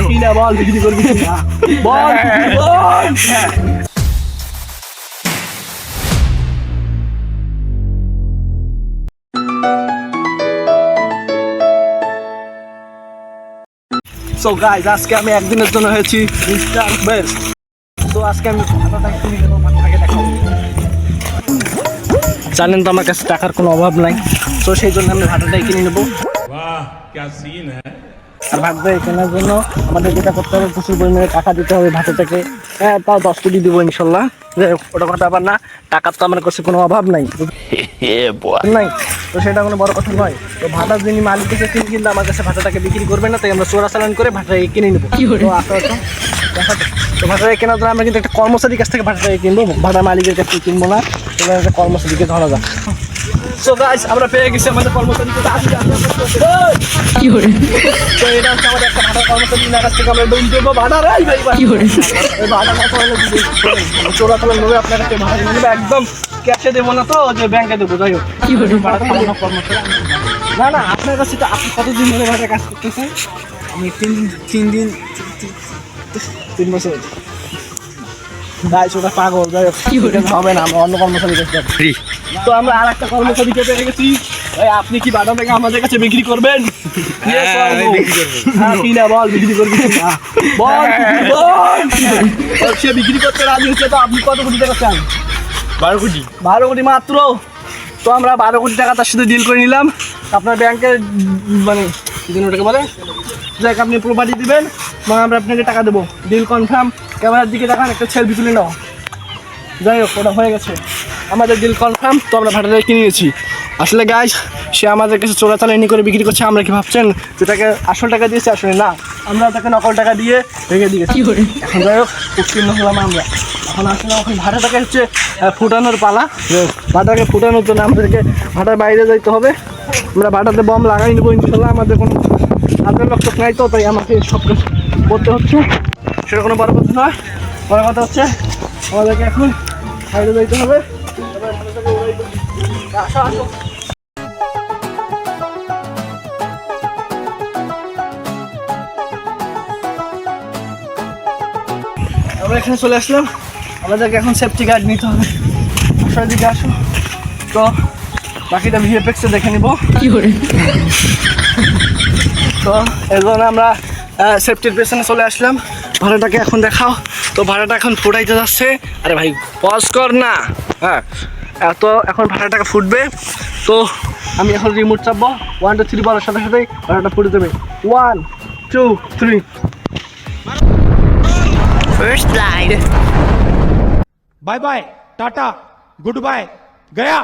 কিনা বল বিক্রি করবি না বল বল সো গাইস আজকে আমি একদিনের জন্য হয়েছি মিস্টার বেস্ট। তো আজকে আমি ভাটাটা কিনে নেবো, ভাটাটাকে দেখাবো। জানেন তো আমার কাছে টাকার কোনো অভাব নাই, তো সেই জন্য আমি ভাটাটাই কিনে নেবো। আর ভাববে কেনার জন্য আমাদের যেটা করতে হবে, প্রচুর পরিমাণে টাকা দিতে হবে ভাটাটাকে। হ্যাঁ, তাও 10 কোটি দেবো ইনশাল্লাহ। ওটা কথা আবার না, টাকার তো আমার কাছে কোনো অভাব নাই নাই, তো সেটা কোনো বড় কথা নয়। তো ভাটার যিনি মালিক এসে তিনি কিন্তু আমার কাছে ভাটাটাকে বিক্রি করবে না, তাই আমরা চোরাচালান করে ভাটাটাকে কিনে নেবো। তো আসো আসো দেখাতে। তো ভাটাটাকে কেনার জন্য আমরা কিন্তু একটা কর্মচারীর কাছ থেকে ভাটাটাকে কিনবো, ভাটার মালিকের কাছ থেকে কিনবো না। এবার একটা কর্মচারীকে ধরা যাক। সো গাইস আমরা পেয়ে গেছি আমাদের কর্মচারীকে। তো এটা হচ্ছে আমাদের একটা ভাটার কর্মচারী, না কাছ থেকে আমরা লোন দেবো ভাড়ার। ভাড়া কত হলে চোরাচালান নেবে আপনার কাছে ভাড়া নিয়ে নেবে, একদম ক্যাশে দেবো না, তো যে ব্যাংকে দেবো। যাই হোক কর্মচারী না না, আপনার কাছে তো আপনি কতদিন ধরে ভাড়া কাজ করতেছেন? আমি 3 বছর। গাইস ওটা পাগল, যাই হোক হবে না, আমরা অন্য কর্মচারী কাছে যাবো। তো আমরা আর একটা কর্মচারীকে পেয়ে গেছি। ভাই আপনি কি ভাটাটাকে আমাদের কাছে বিক্রি করবেন? কিনা বল বিক্রি করবি না বল বল। সে বিক্রি করতে রাজি হচ্ছে, তো আপনি কত কোটি টাকা চান? 12 কোটি। 12 কোটি মাত্র। তো আমরা 12 কোটি টাকা তার সাথে ডিল করে নিলাম। আপনার ব্যাংকের মানে কি যেন ওটাকে বলে, যাক আপনি প্রপার্টি দিবেন, মানে আমরা আপনাকে টাকা দেবো। Deal confirm. ক্যামেরার দিকে দেখান, একটা সেলফি তুলে নাও। যাই হোক ওটা হয়ে গেছে, আমাদের ডিল কনফার্ম। তো আমরা ভাটাটাকে কিনে নিয়েছি। আসলে গাইস সে আমাদের কাছে চোরাচালানি করে বিক্রি করছে। আমরা কি ভাবছেন যে তাকে আসল টাকা দিয়েছে? আসলে না, আমরা তাকে নকল টাকা দিয়ে ভেঙে দিয়েছি। এখন যাই হোক উত্তীর্ণ হলাম আমরা। এখন আসলে এখন ভাটাটাকে হচ্ছে ফুটানোর পালা। ভাটাকে ফুটানোর জন্য আমাদেরকে ভাটার বাইরে যাইতে হবে। আমরা ভাটাতে বম লাগাই নেবো ইনশাল্লাহ। আমাদের কোনো হাতের লক্ষ্য নাই, তো তাই আমাকে সব কিছু করতে হচ্ছে। সেটা কোনো বড় কথা নয়। বড় কথা হচ্ছে আমাদেরকে এখন বাইরে যাইতে হবে। আসো আসো। আমরা এখানে চলে আসলাম, আমাদেরকে এখন সেফটি গার্ড নিতে হবে। আসার দিকে আসো। তো বাকিটা ভিএফএক্সে দেখে নিব। তো এর জন্য আমরা সেফটির পেছনে চলে আসলাম। ভাড়াটাকে এখন দেখাও। তো ভাড়াটা এখন ফুটাইতে যাচ্ছে। আরে ভাই পজ কর না। হ্যাঁ, এত এখন ভাড়াটাকে ফুটবে। তো আমি এখন রিমোট চাপবো। 1 2 3 বলার সাথে সাথেই ভাড়াটা ফুটে দেবে। 1 2 3। First slide. Bye bye tata goodbye गया।